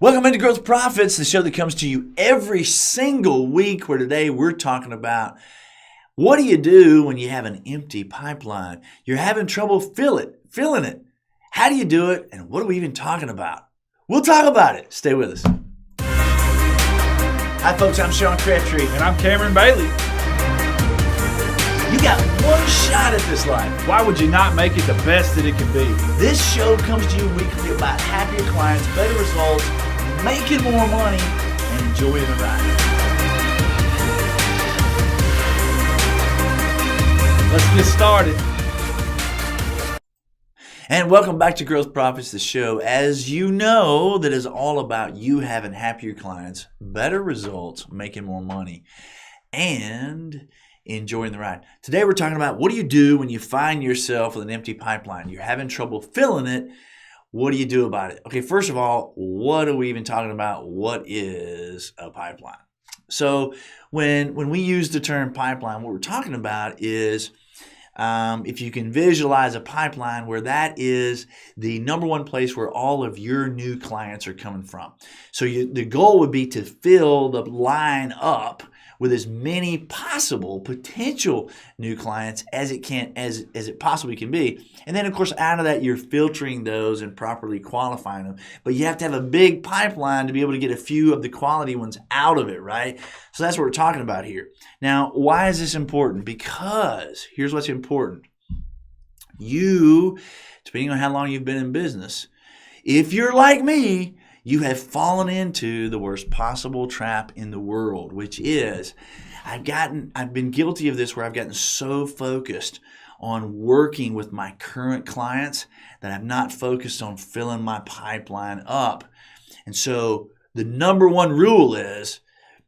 Welcome into Growth Profits, the show that comes to you every single week, where today we're talking about what do you do when you have an empty pipeline? You're having trouble filling it. How do you do it? And what are we even talking about? We'll talk about it. Stay with us. Hi folks, I'm Sean Crabtree. And I'm Cameron Bailey. You got one shot at this life. Why would you not make it the best that it can be? This show comes to you weekly about happier clients, better results, making more money, and enjoying the ride. Let's get started. And welcome back to Growth Profits, the show, as you know, that is all about you having happier clients, better results, making more money, and enjoying the ride. Today we're talking about what do you do when you find yourself with an empty pipeline? You're having trouble filling it. What do you do about it? Okay, first of all, what are we even talking about? What is a pipeline? So when we use the term pipeline, what we're talking about is if you can visualize a pipeline, where that is the number one place where all of your new clients are coming from. So the goal would be to fill the line up with as many possible potential new clients as it possibly can be. And then, of course, out of that, you're filtering those and properly qualifying them. But you have to have a big pipeline to be able to get a few of the quality ones out of it, right? So that's what we're talking about here. Now, why is this important? Because here's what's important. You, depending on how long you've been in business, if you're like me, you have fallen into the worst possible trap in the world, which is I've been guilty of this, where I've gotten so focused on working with my current clients that I've not focused on filling my pipeline up. And so the number one rule is,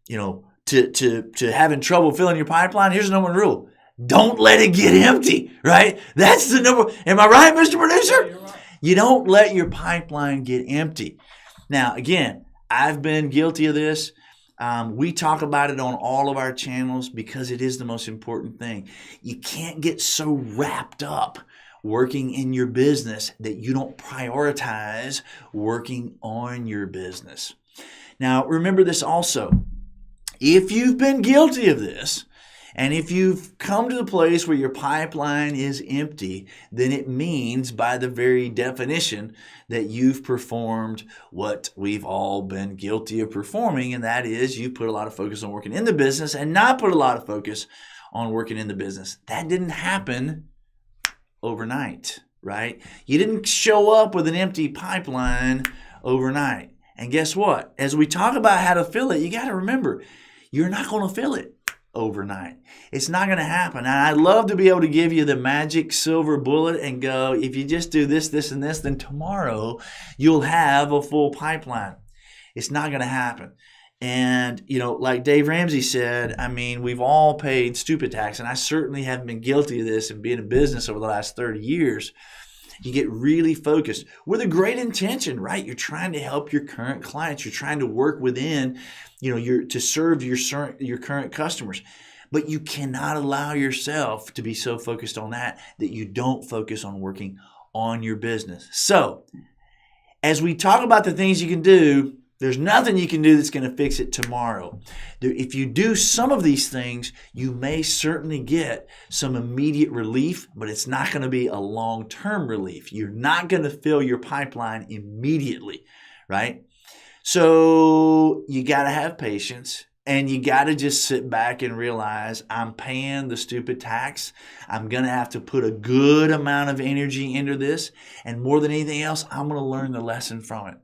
to having trouble filling your pipeline, here's the number one rule. Don't let it get empty, right? That's the number. Am I right, Mr. Producer? Yeah, right. You don't let your pipeline get empty. Now, again, I've been guilty of this. We talk about it on all of our channels because it is the most important thing. You can't get so wrapped up working in your business that you don't prioritize working on your business. Now, remember this also. If you've been guilty of this, and if you've come to the place where your pipeline is empty, then it means, by the very definition, that you've performed what we've all been guilty of performing, and that is you put a lot of focus on working in the business and not put a lot of focus on working in the business. That didn't happen overnight, right? You didn't show up with an empty pipeline overnight. And guess what? As we talk about how to fill it, you got to remember, you're not going to fill it overnight. It's not going to happen. And I'd love to be able to give you the magic silver bullet and go, if you just do this, this, and this, then tomorrow you'll have a full pipeline. It's not going to happen. And, like Dave Ramsey said, we've all paid stupid tax, and I certainly have been guilty of this and being in business over the last 30 years. You get really focused with a great intention, right? You're trying to help your current clients. You're trying to work within, to serve your current customers. But you cannot allow yourself to be so focused on that you don't focus on working on your business. So, as we talk about the things you can do, there's nothing you can do that's going to fix it tomorrow. If you do some of these things, you may certainly get some immediate relief, but it's not going to be a long-term relief. You're not going to fill your pipeline immediately, right? So you got to have patience, and you got to just sit back and realize, I'm paying the stupid tax. I'm going to have to put a good amount of energy into this, and more than anything else, I'm going to learn the lesson from it.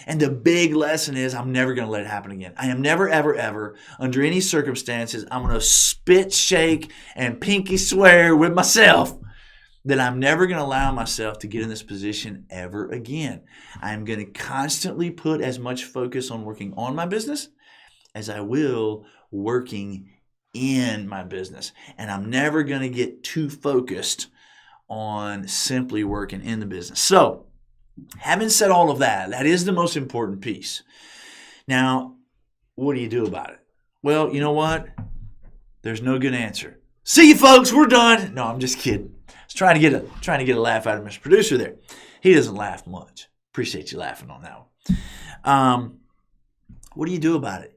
And the big lesson is, I'm never going to let it happen again. I am never, ever, ever, under any circumstances, I'm going to spit, shake, and pinky swear with myself that I'm never going to allow myself to get in this position ever again. I'm going to constantly put as much focus on working on my business as I will working in my business. And I'm never going to get too focused on simply working in the business. So, having said all of that, that is the most important piece. Now, what do you do about it? Well, you know what? There's no good answer. See you folks, we're done. No, I'm just kidding. I was trying to get a laugh out of Mr. Producer there. He doesn't laugh much. Appreciate you laughing on that one. What do you do about it?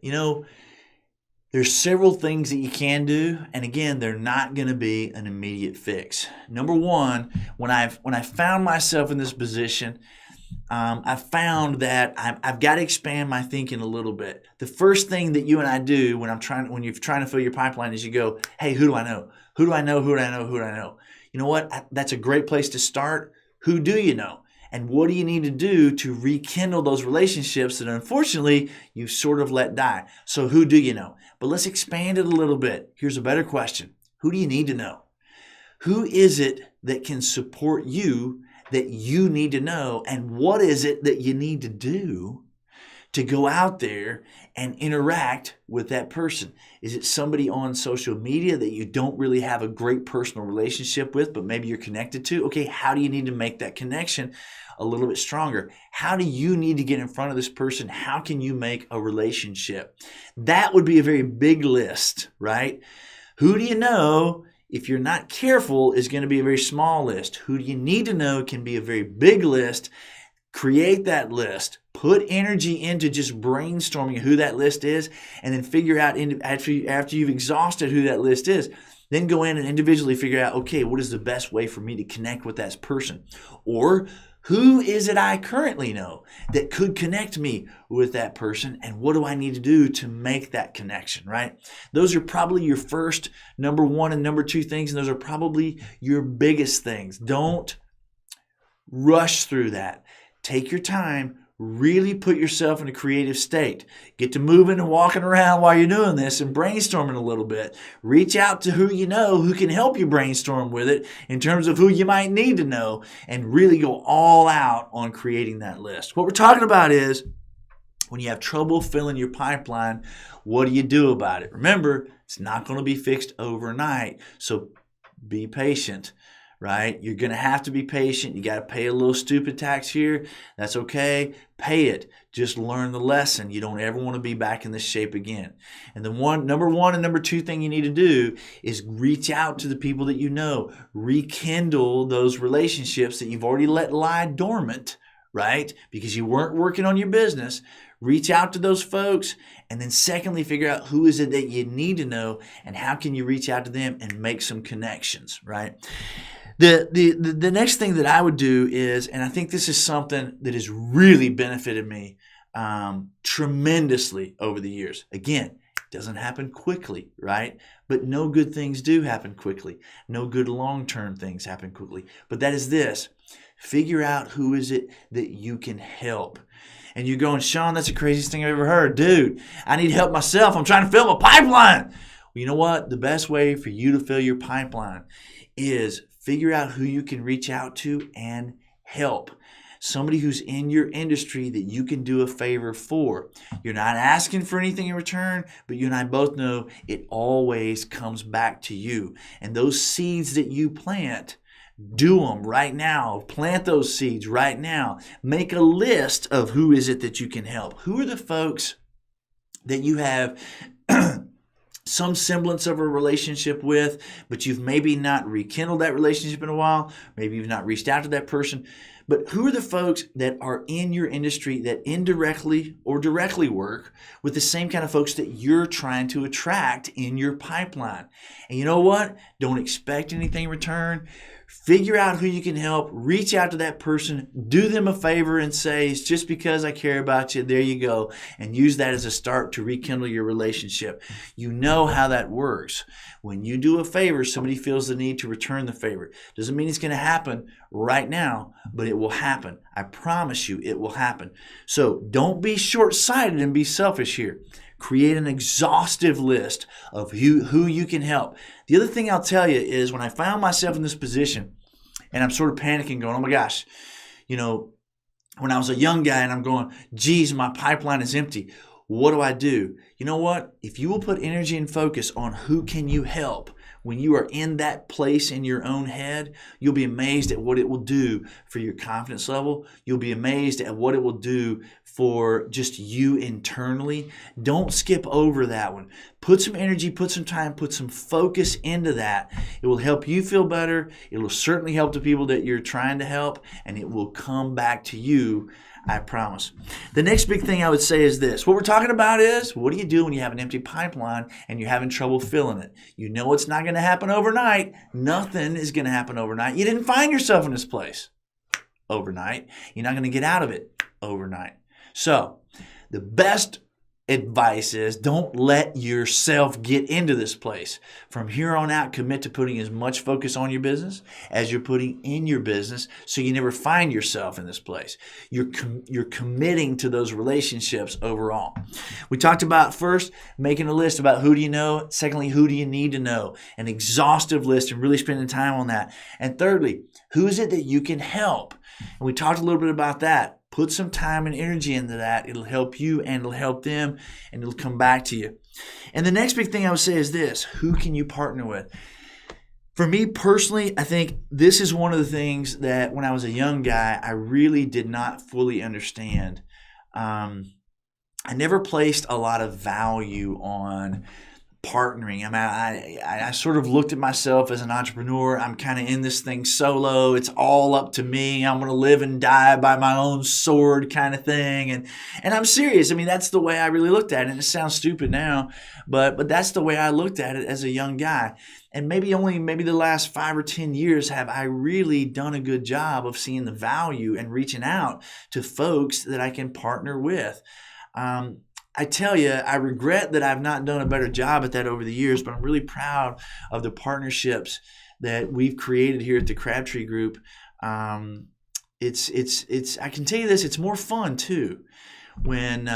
There's several things that you can do, and again, they're not going to be an immediate fix. Number one, when I found myself in this position, I found that I've got to expand my thinking a little bit. The first thing that you and I do when you're trying to fill your pipeline is you go, hey, who do I know? Who do I know? Who do I know? Who do I know? You know what? That's a great place to start. Who do you know? And what do you need to do to rekindle those relationships that unfortunately you sort of let die? So who do you know? But let's expand it a little bit. Here's a better question. Who do you need to know? Who is it that can support you that you need to know? And what is it that you need to do to go out there and interact with that person? Is it somebody on social media that you don't really have a great personal relationship with, but maybe you're connected to? Okay, how do you need to make that connection a little bit stronger? How do you need to get in front of this person? How can you make a relationship? That would be a very big list, right? Who do you know, if you're not careful, is going to be a very small list. Who do you need to know can be a very big list. Create that list. Put energy into just brainstorming who that list is, and then figure out after you've exhausted who that list is, then go in and individually figure out, okay, what is the best way for me to connect with that person? Or who is it I currently know that could connect me with that person, and what do I need to do to make that connection, right? Those are probably your first number one and number two things, and those are probably your biggest things. Don't rush through that. Take your time. Really put yourself in a creative state. Get to moving and walking around while you're doing this and brainstorming a little bit. Reach out to who you know who can help you brainstorm with it in terms of who you might need to know, and really go all out on creating that list. What we're talking about is when you have trouble filling your pipeline, what do you do about it? Remember, it's not going to be fixed overnight, so be patient. Right? You're going to have to be patient. You got to pay a little stupid tax here. That's okay. Pay it. Just learn the lesson. You don't ever want to be back in this shape again. And the number one and number two thing you need to do is reach out to the people that you know. Rekindle those relationships that you've already let lie dormant, right? Because you weren't working on your business. Reach out to those folks, and then secondly, figure out who is it that you need to know, and how can you reach out to them and make some connections, right? The next thing that I would do is, and I think this is something that has really benefited me tremendously over the years. Again, it doesn't happen quickly, right? But no good things do happen quickly. No good long-term things happen quickly. But that is this. Figure out who is it that you can help. And you're going, Sean, that's the craziest thing I've ever heard. Dude, I need help myself. I'm trying to fill my pipeline. Well, you know what? The best way for you to fill your pipeline is figure out who you can reach out to and help. Somebody who's in your industry that you can do a favor for. You're not asking for anything in return, but you and I both know it always comes back to you. And those seeds that you plant, do them right now. Plant those seeds right now. Make a list of who is it that you can help. Who are the folks that you have some semblance of a relationship with, but you've maybe not rekindled that relationship in a while. Maybe you've not reached out to that person. But who are the folks that are in your industry that indirectly or directly work with the same kind of folks that you're trying to attract in your pipeline? And you know what? Don't expect anything in return. Figure out who you can help. Reach out to that person. Do them a favor and say, it's just because I care about you. There you go. And use that as a start to rekindle your relationship. You know how that works. When you do a favor, somebody feels the need to return the favor. Doesn't mean it's going to happen right now, but it will happen. I promise you it will happen. So don't be short-sighted and be selfish here. Create an exhaustive list of who you can help. The other thing I'll tell you is when I found myself in this position and I'm sort of panicking going, oh my gosh, when I was a young guy and I'm going, geez, my pipeline is empty. What do? You know what? If you will put energy and focus on who can you help, when you are in that place in your own head, you'll be amazed at what it will do for your confidence level. You'll be amazed at what it will do for just you internally. Don't skip over that one. Put some energy, put some time, put some focus into that. It will help you feel better. It will certainly help the people that you're trying to help, and it will come back to you. I promise. The next big thing I would say is this. What we're talking about is, what do you do when you have an empty pipeline and you're having trouble filling it? You know it's not going to happen overnight. Nothing is going to happen overnight. You didn't find yourself in this place overnight. You're not going to get out of it overnight. So the best advice is don't let yourself get into this place. From here on out, commit to putting as much focus on your business as you're putting in your business so you never find yourself in this place. You're committing to those relationships overall. We talked about first making a list about who do you know. Secondly, who do you need to know? An exhaustive list and really spending time on that. And thirdly, who is it that you can help? And we talked a little bit about that. Put some time and energy into that. It'll help you and it'll help them and it'll come back to you. And the next big thing I would say is this. Who can you partner with? For me personally, I think this is one of the things that when I was a young guy, I really did not fully understand. I never placed a lot of value on partnering. I mean, I sort of looked at myself as an entrepreneur. I'm kind of in this thing solo. It's all up to me. I'm going to live and die by my own sword kind of thing. And I'm serious. I mean, that's the way I really looked at it. And it sounds stupid now, but that's the way I looked at it as a young guy. And maybe the last 5 or 10 years have I really done a good job of seeing the value and reaching out to folks that I can partner with. I tell you, I regret that I've not done a better job at that over the years, but I'm really proud of the partnerships that we've created here at the Crabtree Group. It's I can tell you this, it's more fun too when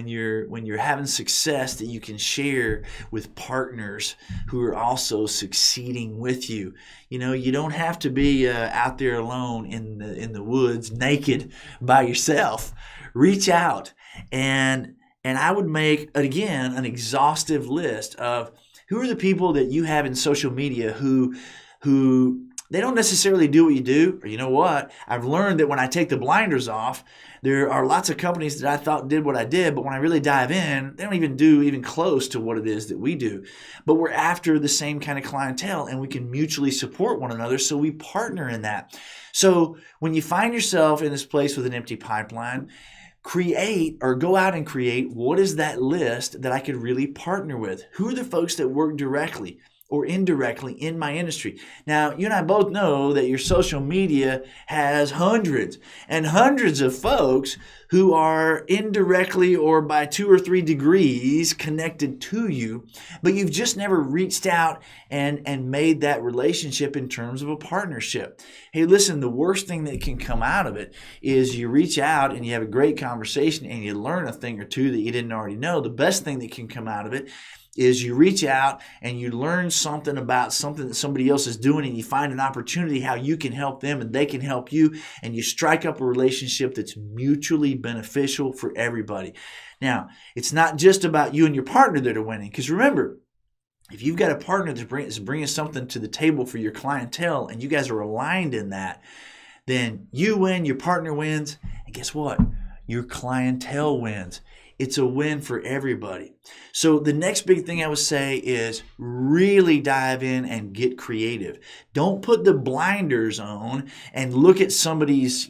you're having success that you can share with partners who are also succeeding with you. You know, you don't have to be out there alone in the woods naked by yourself. Reach out and I would make, again, an exhaustive list of who are the people that you have in social media who they don't necessarily do what you do. Or you know what? I've learned that when I take the blinders off, there are lots of companies that I thought did what I did, but when I really dive in, they don't even do even close to what it is that we do. But we're after the same kind of clientele and we can mutually support one another, so we partner in that. So when you find yourself in this place with an empty pipeline, create or go out and create what is that list that I could really partner with? Who are the folks that work directly or indirectly in my industry? Now, you and I both know that your social media has hundreds and hundreds of folks who are indirectly or by 2 or 3 degrees connected to you, but you've just never reached out and made that relationship in terms of a partnership. Hey, listen, the worst thing that can come out of it is you reach out and you have a great conversation and you learn a thing or two that you didn't already know. The best thing that can come out of it is you reach out and you learn something about something that somebody else is doing and you find an opportunity how you can help them and they can help you, and you strike up a relationship that's mutually beneficial for everybody. Now, it's not just about you and your partner that are winning, because remember, if you've got a partner that's bringing something to the table for your clientele and you guys are aligned in that, then you win, your partner wins, and guess what? Your clientele wins. It's a win for everybody. So the next big thing I would say is really dive in and get creative. Don't put the blinders on and look at somebody's,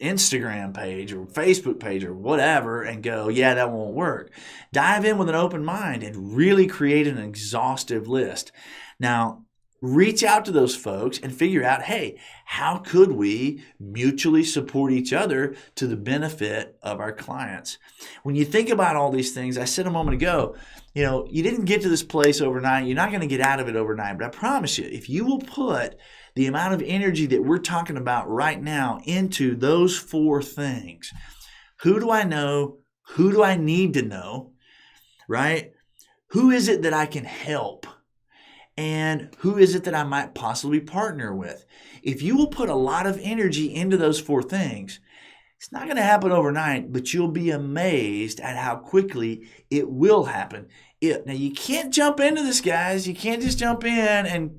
Instagram page or Facebook page or whatever and go, yeah, that won't work. Dive in with an open mind and really create an exhaustive list. Now, reach out to those folks and figure out, hey, how could we mutually support each other to the benefit of our clients? When you think about all these things, I said a moment ago, you didn't get to this place overnight. You're not going to get out of it overnight. But I promise you, if you will put the amount of energy that we're talking about right now into those 4 things, who do I know? Who do I need to know? Right? Who is it that I can help? And who is it that I might possibly partner with? If you will put a lot of energy into those 4 things, it's not going to happen overnight, but you'll be amazed at how quickly it will happen. Now, you can't jump into this, guys. You can't just jump in and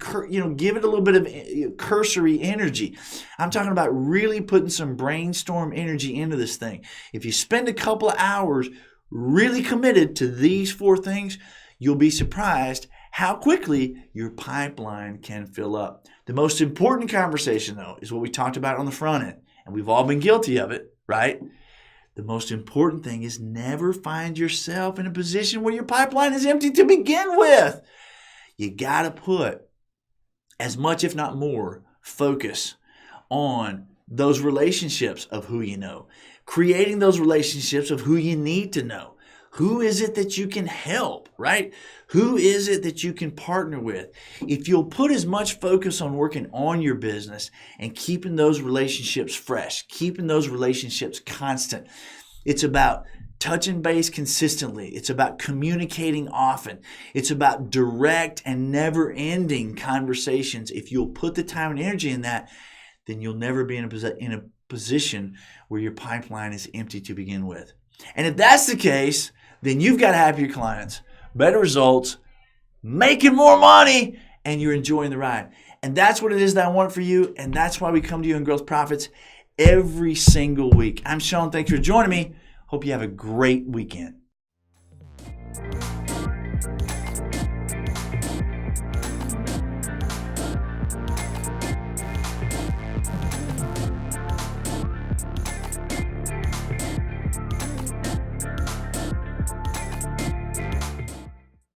give it a little bit of cursory energy. I'm talking about really putting some brainstorm energy into this thing. If you spend a couple of hours really committed to these 4 things, you'll be surprised how quickly your pipeline can fill up. The most important conversation, though, is what we talked about on the front end, and we've all been guilty of it, right? The most important thing is never find yourself in a position where your pipeline is empty to begin with. You got to put as much, if not more, focus on those relationships of who you know, creating those relationships of who you need to know. Who is it that you can help, right? Who is it that you can partner with? If you'll put as much focus on working on your business and keeping those relationships fresh, keeping those relationships constant, it's about touching base consistently. It's about communicating often. It's about direct and never-ending conversations. If you'll put the time and energy in that, then you'll never be in a position where your pipeline is empty to begin with. And if that's the case, then you've got happier clients, better results, making more money, and you're enjoying the ride. And that's what it is that I want for you, and that's why we come to you in Growth Profits every single week. I'm Sean. Thanks for joining me. Hope you have a great weekend.